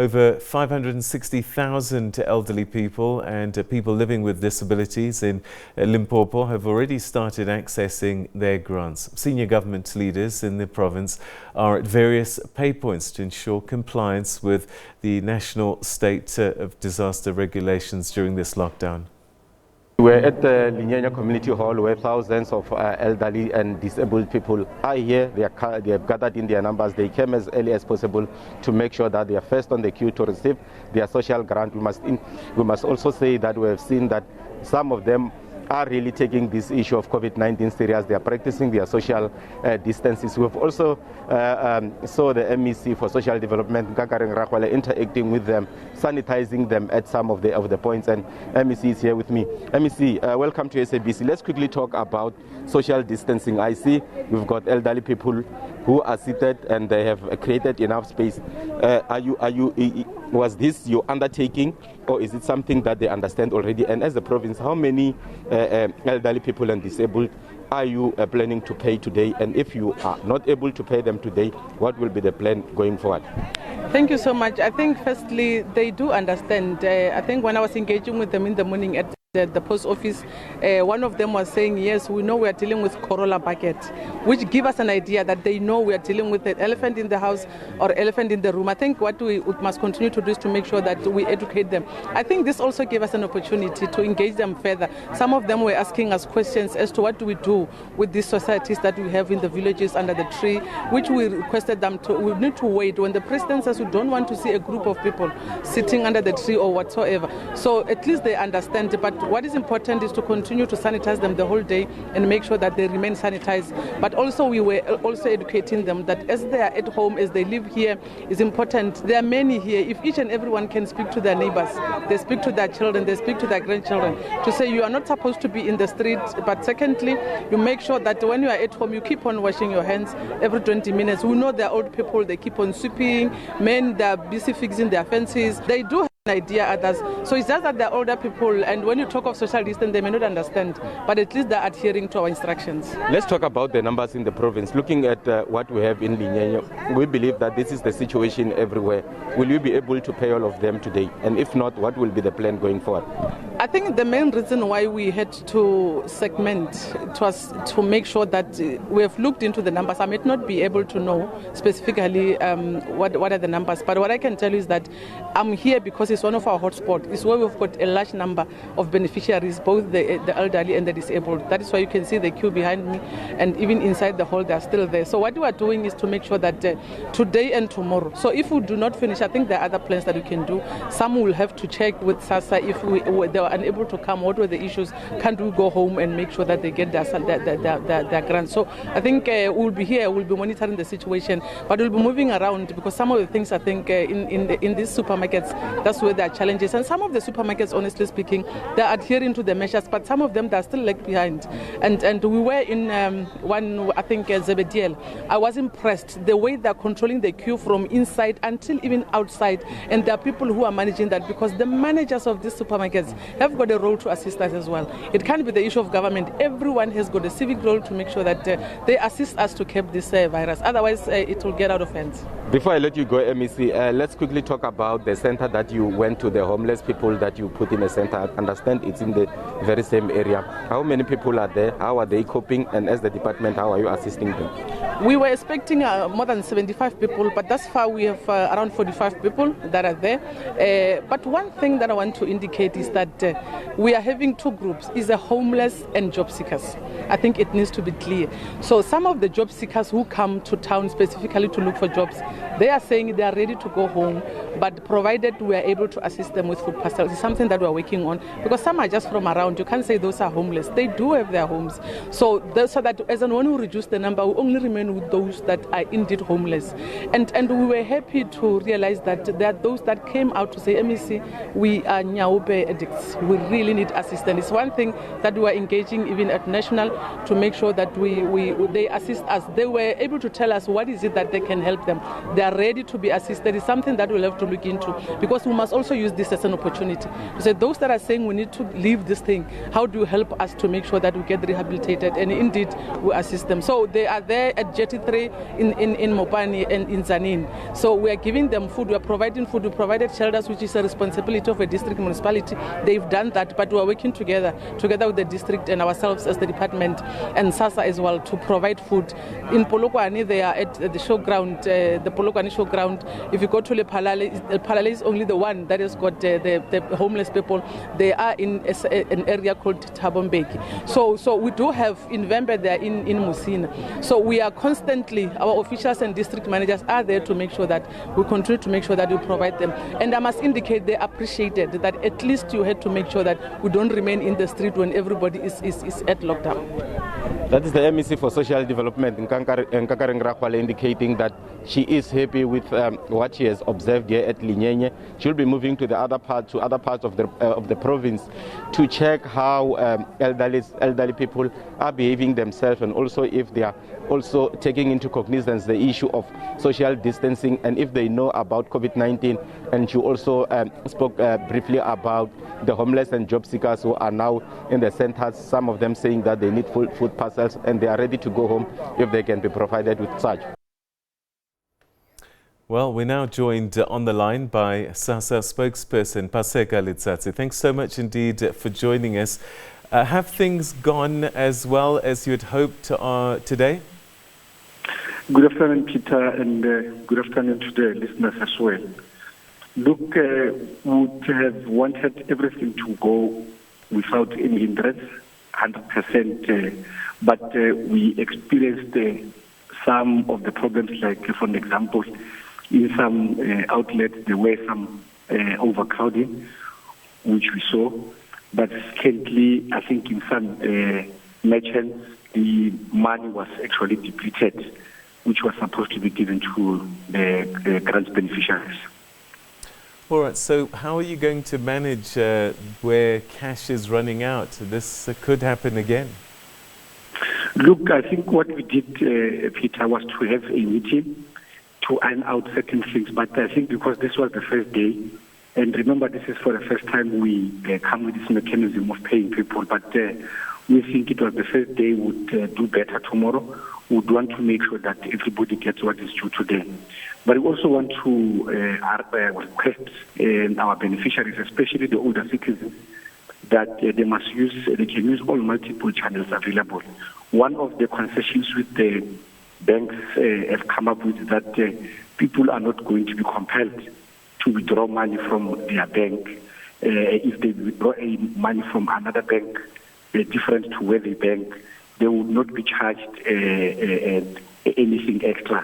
Over 560,000 elderly people and people living with disabilities in Limpopo have already started accessing their grants. Senior government leaders in the province are at various pay points to ensure compliance with the national state of disaster regulations during this lockdown. We're at the Linyanya Community Hall where thousands of elderly and disabled people are here. They have gathered in their numbers. They came as early as possible to make sure that they are first on the queue to receive their social grant. We must also say that we have seen that some of them are really taking this issue of COVID-19 serious. They are practicing their social distances. We have also saw the MEC for Social Development, interacting with them, sanitizing them at some of the points, and MEC is here with me. MEC, welcome to SABC. Let's quickly talk about social distancing. I see we've got elderly people who are seated and they have created enough space. Was this your undertaking, or is it something that they understand already? And as a province, how many elderly people and disabled are you planning to pay today? And if you are not able to pay them today, what will be the plan going forward? Thank you so much. I think firstly, they do understand. I think when I was engaging with them in the morning at the post office, one of them was saying, yes, we know we are dealing with Corolla bucket, which give us an idea that they know we are dealing with an elephant in the house or elephant in the room. I think what we must continue to do is to make sure that we educate them. I think this also gave us an opportunity to engage them further. Some of them were asking us questions as to what do we do with these societies that we have in the villages under the tree, which we requested them to. We need to wait when the president says we don't want to see a group of people sitting under the tree or whatsoever. So at least they understand. But what is important is to continue to sanitize them the whole day and make sure that they remain sanitized. But also we were also educating them that as they are at home, as they live here, is important. There are many here. If each and everyone can speak to their neighbors, they speak to their children, they speak to their grandchildren, to say you are not supposed to be in the street. But secondly, you make sure that when you are at home, you keep on washing your hands every 20 minutes. We know there are old people, they keep on sweeping. Men, they are busy fixing their fences. They do idea others. So it's just that they're older people, and when you talk of social distance, they may not understand, but at least they're adhering to our instructions. Let's talk about the numbers in the province. Looking at what we have in Linyanya, we believe that this is the situation everywhere. Will you be able to pay all of them today? And if not, what will be the plan going forward? I think the main reason why we had to segment was to make sure that we have looked into the numbers. I may not be able to know specifically what are the numbers, but what I can tell you is that I'm here because it's one of our hotspots. It's where we've got a large number of beneficiaries, both the elderly and the disabled. That is why you can see the queue behind me, and even inside the hall, they're still there. So what we are doing is to make sure that today and tomorrow. So if we do not finish, I think there are other plans that we can do. Some will have to check with SASSA if they were unable to come. What were the issues? Can't we go home and make sure that they get their grants? So I think we'll be here. We'll be monitoring the situation, but we'll be moving around because some of the things I think in these supermarkets, that's where there are challenges. And some of the supermarkets, honestly speaking, they're adhering to the measures, but some of them they're still lag behind. And we were in one, I think, Zebediel. I was impressed the way they're controlling the queue from inside until even outside. And there are people who are managing that because the managers of these supermarkets have got a role to assist us as well. It can't be the issue of government. Everyone has got a civic role to make sure that they assist us to curb this virus. Otherwise, it will get out of hands. Before I let you go, MEC, let's quickly talk about the center that you went to, the homeless people that you put in a center. I understand it's in the very same area. How many people are there? How are they coping? And as the department, how are you assisting them? We were expecting more than 75 people, but thus far we have around 45 people that are there. But one thing that I want to indicate is that we are having two groups, is the homeless and job seekers. I think it needs to be clear. So some of the job seekers who come to town specifically to look for jobs, they are saying they are ready to go home, but provided we are able to assist them with food parcels. It's something that we are working on because some are just from around. You can't say those are homeless. They do have their homes. So that as and when we reduce the number, we only remain with those that are indeed homeless. And we were happy to realize that there are those that came out to say, MEC, we are Nyaope addicts. We really need assistance. It's one thing that we are engaging even at national to make sure that they assist us. They were able to tell us what is it that they can help them. they are ready to be assisted. It's something that we'll have to look into, because we must also use this as an opportunity. So those that are saying we need to leave this thing, how do you help us to make sure that we get rehabilitated? And indeed, we assist them. So they are there at Jetty 3 in Mopani and in Zanin. So we are giving them food, we are providing food, we provided shelters, which is a responsibility of a district municipality. They've done that, but we are working together with the district and ourselves as the department and SASA as well to provide food. In Polokwane, they are at the showground, the Polokwane showground. If you go to Lephalale is only the one that has got the homeless people. They are in an area called Tabombeki. So we do have in Vembe, they are in Musina. So we are constantly, our officials and district managers are there to make sure that we continue to make sure that we provide them. And I must indicate they appreciated that at least you had to make sure that we don't remain in the street when everybody is at lockdown. That is the MEC for Social Development, Nkakare Ngrakwale, indicating that she is happy with what she has observed here at Linyenye. She'll be moving to other parts of the province to check how elderly people are behaving themselves, and also if they are also taking into cognizance the issue of social distancing and if they know about COVID-19. And she also spoke briefly about the homeless and job seekers who are now in the centers, some of them saying that they need food parcels and they are ready to go home if they can be provided with such. Well, we're now joined on the line by SASA spokesperson Paseka Litsatsi. Thanks so much indeed for joining us. Have things gone as well as you had hoped today? Good afternoon, Peter, and good afternoon to the listeners as well. Look, we would have wanted everything to go without any hindrance, 100%, but we experienced some of the problems, like, for example, in some outlets, there were some overcrowding, which we saw. But secondly, I think in some merchants, the money was actually depleted, which was supposed to be given to the grant beneficiaries. All right, so how are you going to manage where cash is running out? This could happen again. Look, I think what we did, Peter, was to have a meeting to iron out certain things. But I think because this was the first day, and remember, this is for the first time we come with this mechanism of paying people, but we think it was the first day, would do better tomorrow. We would want to make sure that everybody gets what is due to them. But we also want to request our beneficiaries, especially the older citizens, that they can use all multiple channels available. One of the concessions with the banks have come up with that people are not going to be compelled to withdraw money from their bank. If they withdraw money from another bank different to where they bank, they would not be charged anything extra.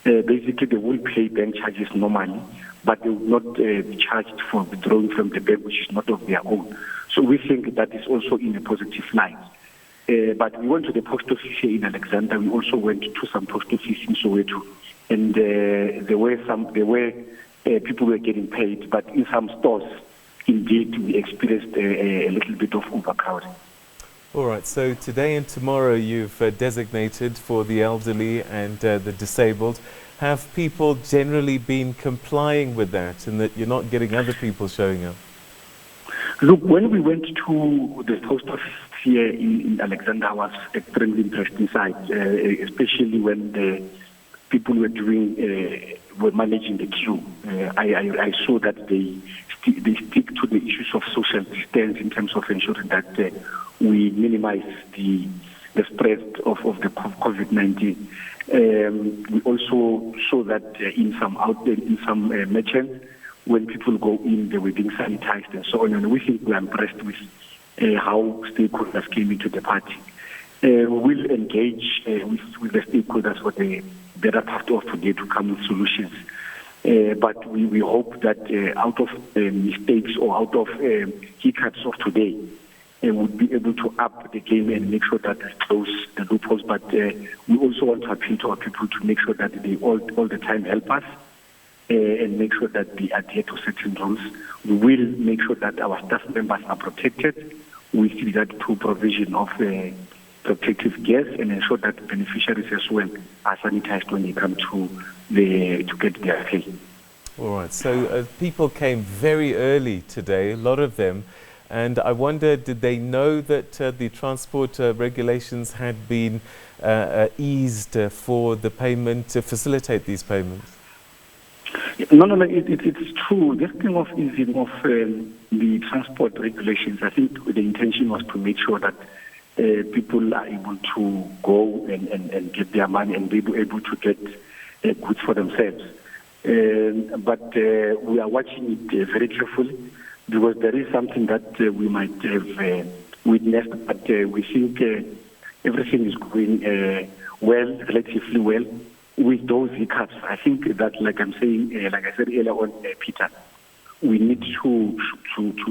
Basically, they will pay bank charges normally, but they will not be charged for withdrawing from the bank, which is not of their own. So we think that is also in a positive light. But we went to the post office here in Alexander. We also went to some post office in Soweto, and there were people were getting paid, but in some stores, indeed, we experienced a little bit of overcrowding. All right, so today and tomorrow you've designated for the elderly and the disabled. Have people generally been complying with that, and that you're not getting other people showing up? Look, when we went to the post office here in Alexander, was extremely interesting sight, especially when the people were managing the queue. I saw that they stick to the issues of social distance in terms of ensuring that we minimize the spread of the COVID-19. We also saw that in some merchants, when people go in, they were being sanitized and so on. And we think we are impressed with how stakeholders came into the party. We will engage with the stakeholders for the better part of today to come with solutions. But we hope that out of mistakes or out of hiccups of today, we would be able to up the game and make sure that we close the loopholes. But we also want to appeal to our people to make sure that they all the time help us and make sure that they adhere to certain rules. We will make sure that our staff members are protected with regard to provision of protective gears and ensure that beneficiaries as well are sanitized when they come to get their pay. All right, so people came very early today, a lot of them, and I wonder, did they know that the transport regulations had been eased for the payment, to facilitate these payments? No, it's true. This thing of easing of the transport regulations, I think the intention was to make sure that people are able to go and get their money and be able to get goods for themselves. But we are watching it very carefully because there is something that we might have witnessed, but we think everything is going well, relatively well. With those hiccups, I think that, like I'm saying, like I said earlier on, Peter, we need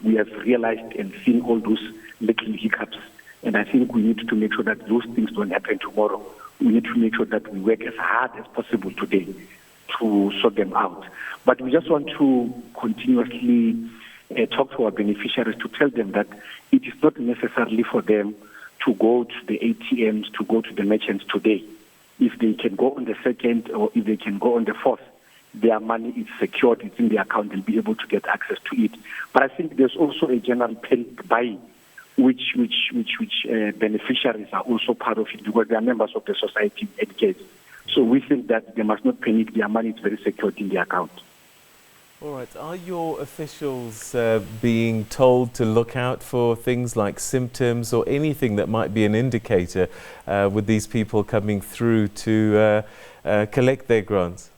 we have realized and seen all those little hiccups, and I think we need to make sure that those things don't happen tomorrow. We need to make sure that we work as hard as possible today to sort them out. But we just want to continuously talk to our beneficiaries to tell them that it is not necessarily for them to go to the ATMs, to go to the merchants today. If they can go on the 2nd or if they can go on the 4th, their money is secured, it's in their account, they'll be able to get access to it. But I think there's also a general panic buying, which beneficiaries are also part of it because they are members of the society in any case. So we think that they must not panic, their money is very secured in their account. All right. Are your officials being told to look out for things like symptoms or anything that might be an indicator with these people coming through to collect their grants?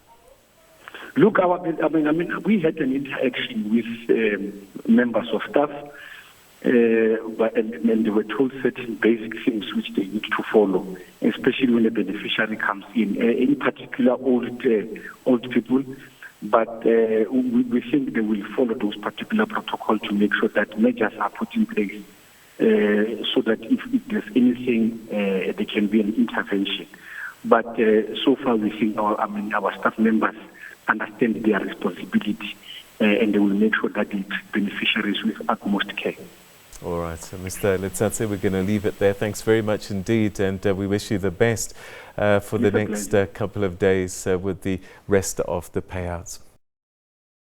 Look, we had an interaction with members of staff, and they were told certain basic things which they need to follow, especially when a beneficiary comes in particular old people. But we think they will follow those particular protocols to make sure that measures are put in place so that if there's anything, there can be an intervention. But so far, we think our staff members understand their responsibility and they will make sure that they treat beneficiaries with utmost care. All right, so Mr. Letsatse, we're going to leave it there. Thanks very much indeed, and we wish you the best for the next couple of days with the rest of the payouts.